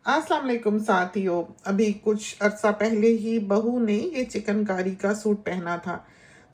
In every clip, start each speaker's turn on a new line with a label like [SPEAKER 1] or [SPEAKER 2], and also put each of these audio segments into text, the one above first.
[SPEAKER 1] अस्सलाम वालेकुम साथियों। अभी कुछ अर्सा पहले ही बहू ने ये चिकनकारी का सूट पहना था,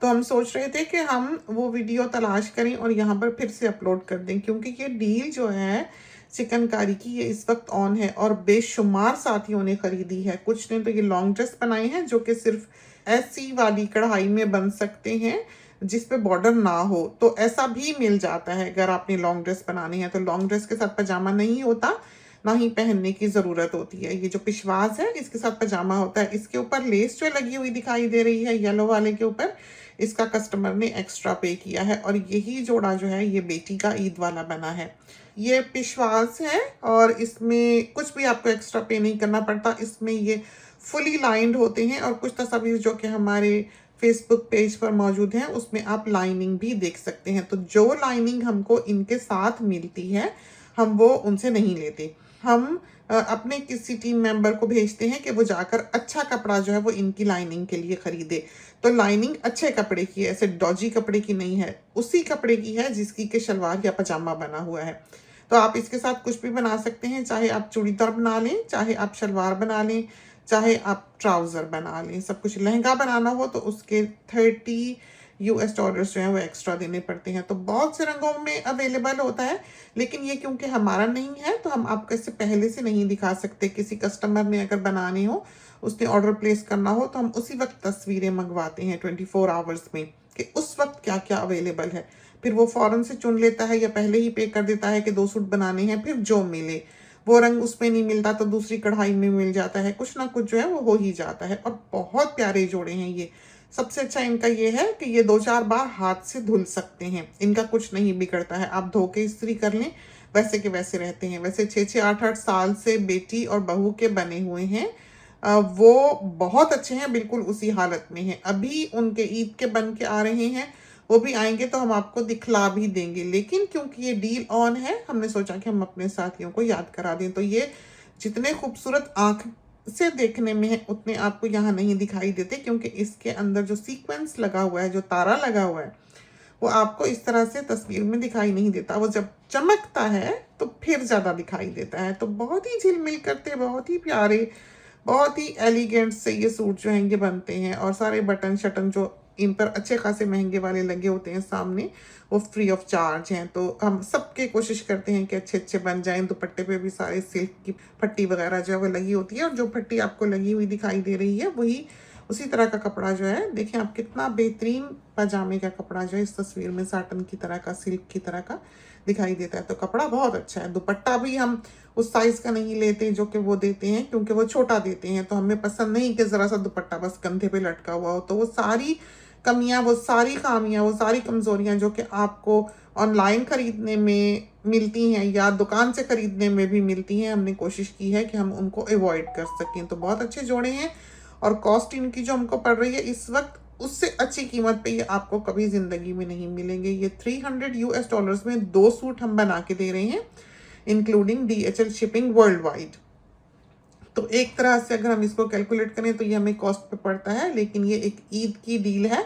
[SPEAKER 1] तो हम सोच रहे थे कि हम वो वीडियो तलाश करें और यहाँ पर फिर से अपलोड कर दें, क्योंकि ये डील जो है चिकनकारी की ये इस वक्त ऑन है और बेशुमार साथियों ने ख़रीदी है। कुछ ने तो ये लॉन्ग ड्रेस बनाए हैं जो कि सिर्फ ऐसी वाली कढ़ाई में बन सकते हैं जिस पे बॉर्डर ना हो, तो ऐसा भी मिल जाता है। अगर आपने लॉन्ग ड्रेस बनानी है तो लॉन्ग ड्रेस के साथ पजामा नहीं होता, ना ही पहनने की ज़रूरत होती है। ये जो पिशवाज है इसके साथ पजामा होता है। इसके ऊपर लेस जो लगी हुई दिखाई दे रही है येलो वाले के ऊपर, इसका कस्टमर ने एक्स्ट्रा पे किया है और यही जोड़ा जो है ये बेटी का ईद वाला बना है। ये पिशवाज है और इसमें कुछ भी आपको एक्स्ट्रा पे नहीं करना पड़ता। इसमें ये फुली लाइंड होते हैं और कुछ तस्वीर जो कि हमारे फेसबुक पेज पर मौजूद हैं उसमें आप लाइनिंग भी देख सकते हैं। तो जो लाइनिंग हमको इनके साथ मिलती है हम वो उनसे नहीं लेते। हम अपने किसी टीम मेंबर को भेजते हैं कि वो जाकर अच्छा कपड़ा जो है वो इनकी लाइनिंग के लिए खरीदे। तो लाइनिंग अच्छे कपड़े की है, ऐसे डॉजी कपड़े की नहीं है, उसी कपड़े की है जिसकी के शलवार या पजामा बना हुआ है। तो आप इसके साथ कुछ भी बना सकते हैं, चाहे आप चूड़ीदार बना लें, चाहे आप शलवार बना लें, चाहे आप ट्राउज़र बना लें। सब कुछ लहंगा बनाना हो तो उसके 30 US डॉलर्स जो हैं वो एक्स्ट्रा देने पड़ते हैं। तो बहुत से रंगों में अवेलेबल होता है, लेकिन ये क्योंकि हमारा नहीं है तो हम आपको इससे पहले से नहीं दिखा सकते। किसी कस्टमर ने अगर बनानी हो, उसने ऑर्डर प्लेस करना हो, तो हम उसी वक्त तस्वीरें मंगवाते हैं 24 आवर्स में कि उस वक्त क्या क्या अवेलेबल है। फिर वो फ़ौरन से चुन लेता है या पहले ही पे कर देता है कि 2 सूट बनाने हैं, फिर जो मिले वो रंग उसमें नहीं मिलता तो दूसरी कढ़ाई में मिल जाता है, कुछ ना कुछ जो है वो हो ही जाता है। और बहुत प्यारे जोड़े हैं ये। सबसे अच्छा इनका ये है कि ये 2-4 बार हाथ से धुल सकते हैं, इनका कुछ नहीं बिगड़ता है। आप धो के इस्त्री कर लें, वैसे के वैसे रहते हैं। वैसे 6-6 8-8 साल से बेटी और बहू के बने हुए हैं। वो बहुत अच्छे हैं, बिल्कुल उसी हालत में हैं। अभी उनके ईद के बन के आ रहे हैं, वो भी आएंगे तो हम आपको दिखला भी देंगे। लेकिन क्योंकि ये डील ऑन है, हमने सोचा कि हम अपने साथियों को याद करा दें। तो ये जितने खूबसूरत आँख से देखने में है उतने आपको यहाँ नहीं दिखाई देते, क्योंकि इसके अंदर जो सीक्वेंस लगा हुआ है, जो तारा लगा हुआ है, वो आपको इस तरह से तस्वीर में दिखाई नहीं देता। वो जब चमकता है तो फिर ज़्यादा दिखाई देता है। तो बहुत ही झिलमिल करते, बहुत ही प्यारे, बहुत ही एलिगेंट से ये सूट जो हैं ये बनते हैं। और सारे बटन शटन जो इन पर अच्छे खासे महंगे वाले लगे होते हैं सामने, वो फ्री ऑफ चार्ज हैं। तो हम सबके कोशिश करते हैं कि अच्छे अच्छे बन जाएं। दुपट्टे पे भी सारे सिल्क की पट्टी वगैरह जो है वो लगी होती है, और जो पट्टी आपको लगी हुई दिखाई दे रही है वही उसी तरह का कपड़ा जो है। देखिए आप, कितना बेहतरीन पजामे का कपड़ा जो है इस तस्वीर में साटन की तरह का, सिल्क की तरह का दिखाई देता है। तो कपड़ा बहुत अच्छा है। दुपट्टा भी हम उस साइज़ का नहीं लेते जो कि वो देते हैं, क्योंकि वो छोटा देते हैं। तो हमें पसंद नहीं कि ज़रा सा दुपट्टा बस कंधे पे लटका हुआ हो। तो वो सारी कमियां, वो सारी खामियां, वो सारी कमज़ोरियां जो कि आपको ऑनलाइन ख़रीदने में मिलती हैं या दुकान से ख़रीदने में भी मिलती हैं, हमने कोशिश की है कि हम उनको अवॉइड कर सकें। तो बहुत अच्छे जोड़े हैं और कॉस्ट इनकी जो हमको पड़ रही है इस वक्त, उससे अच्छी कीमत पे ये आपको कभी ज़िंदगी में नहीं मिलेंगे। ये 300 US डॉलर्स में 2 सूट हम बना के दे रहे हैं, including DHL shipping world wide. तो एक तरह से अगर हम इसको कैलकुलेट करें तो ये हमें कॉस्ट पे पड़ता है। लेकिन ये एक ईद की डील है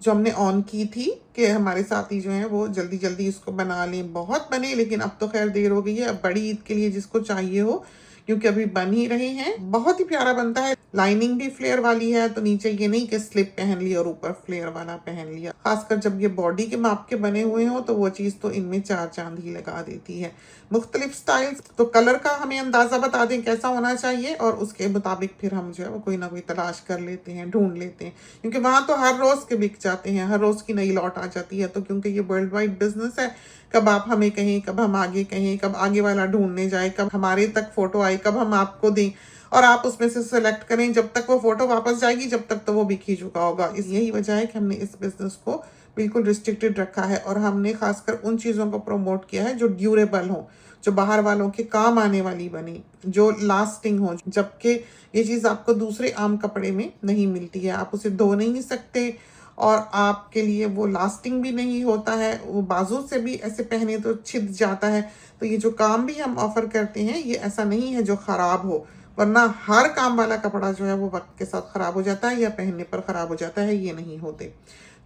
[SPEAKER 1] जो हमने ऑन की थी कि हमारे साथी जो हैं वो जल्दी जल्दी इसको बना लें। बहुत बने, लेकिन अब तो खैर देर हो गई है। अब बड़ी ईद के लिए जिसको चाहिए हो, क्योंकि अभी बन ही रहे हैं। बहुत ही प्यारा बनता है। लाइनिंग भी फ्लेयर वाली है, तो नीचे ये नहीं कि स्लिप पहन लिया और ऊपर फ्लेयर वाला पहन लिया। खासकर जब ये बॉडी के माप के बने हुए हो तो वो चीज़ तो इनमें 4 चांद ही लगा देती है। मुख्तलिफ स्टाइल्स, तो कलर का हमें अंदाज़ा बता दें कैसा होना चाहिए और उसके मुताबिक फिर हम जो है वो कोई ना कोई तलाश कर लेते हैं, ढूंढ लेते हैं। क्योंकि वहाँ तो हर रोज़ के बिक जाते हैं, हर रोज़ की नई लॉट आ जाती है। तो क्योंकि ये वर्ल्ड वाइड बिजनेस है, कब आप हमें कहें, कब हम आगे कहें, कब आगे वाला ढूंढने जाए, कब हमारे तक फ़ोटो आए, कब हम आपको दें और आप उसमें से सेलेक्ट करें। जब तक वो फ़ोटो वापस जाएगी, जब तक तो वो बिक ही चुका होगा। यही वजह है कि हमने इस बिज़नेस को बिल्कुल रिस्ट्रिक्टेड रखा है और हमने खासकर उन चीज़ों को प्रमोट किया है जो ड्यूरेबल हो, जो बाहर वालों के काम आने वाली बने, जो लास्टिंग हो। जबकि ये चीज़ आपको दूसरे आम कपड़े में नहीं मिलती है। आप उसे धो नहीं सकते और आपके लिए वो लास्टिंग भी नहीं होता है। वो बाजू से भी ऐसे पहने तो छिद जाता है। तो ये जो काम भी हम ऑफ़र करते हैं ये ऐसा नहीं है जो ख़राब हो, वरना हर काम वाला कपड़ा जो है वो वक्त के साथ ख़राब हो जाता है या पहनने पर ख़राब हो जाता है। ये नहीं होते।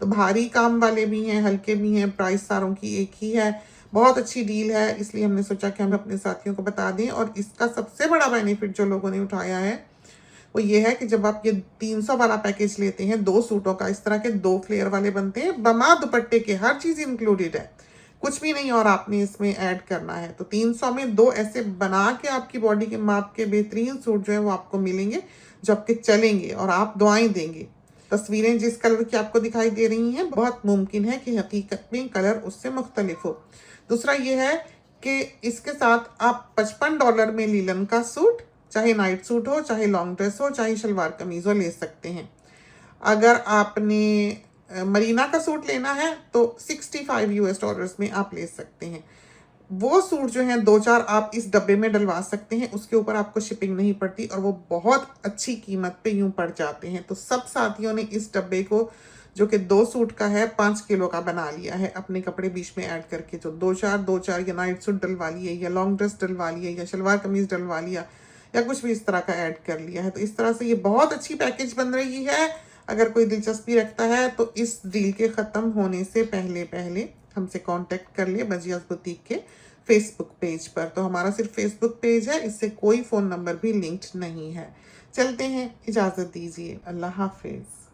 [SPEAKER 1] तो भारी काम वाले भी हैं, हल्के भी हैं, प्राइस सारों की एक ही है। बहुत अच्छी डील है, इसलिए हमने सोचा कि हम अपने साथियों को बता दें। और इसका सबसे बड़ा बेनिफिट जो लोगों ने उठाया है वो ये है कि जब आप ये 300 वाला पैकेज लेते हैं 2 सूटों का, इस तरह के 2 फ्लेयर वाले बनते हैं, बमा दुपट्टे के, हर चीज़ इंक्लूडेड है, कुछ भी नहीं और आपने इसमें ऐड करना है। तो 300 में 2 ऐसे बना के आपकी बॉडी के माप के बेहतरीन सूट जो है वो आपको मिलेंगे, जो आपके चलेंगे और आप दुआएं देंगे। तस्वीरें जिस कलर की आपको दिखाई दे रही हैं, बहुत मुमकिन है कि हकीकत में कलर उससे मुख्तलिफ हो। दूसरा ये है कि इसके साथ आप $55 में लीलन का सूट, चाहे नाइट सूट हो, चाहे लॉन्ग ड्रेस हो, चाहे शलवार कमीज हो, ले सकते हैं। अगर आपने मरीना का सूट लेना है तो $65 में आप ले सकते हैं। वो सूट जो है 2-4 आप इस डब्बे में डलवा सकते हैं, उसके ऊपर आपको शिपिंग नहीं पड़ती और वो बहुत अच्छी कीमत पे यूं पड़ जाते हैं। तो सब साथियों ने इस डब्बे को, जो कि 2 सूट का है, 5 किलो का बना लिया है, अपने कपड़े बीच में ऐड करके। जो 2-4 या नाइट सूट डलवा लिए, या लॉन्ग ड्रेस डलवा लिए, या शलवार कमीज डलवा लिया, या कुछ भी इस तरह का ऐड कर लिया है। तो इस तरह से ये बहुत अच्छी पैकेज बन रही है। अगर कोई दिलचस्पी रखता है तो इस डील के ख़त्म होने से पहले पहले हमसे कांटेक्ट कर ले बजियास बुटीक के फेसबुक पेज पर। तो हमारा सिर्फ फेसबुक पेज है, इससे कोई फ़ोन नंबर भी लिंक्ड नहीं है। चलते हैं, इजाज़त दीजिए, अल्लाह हाफिज़।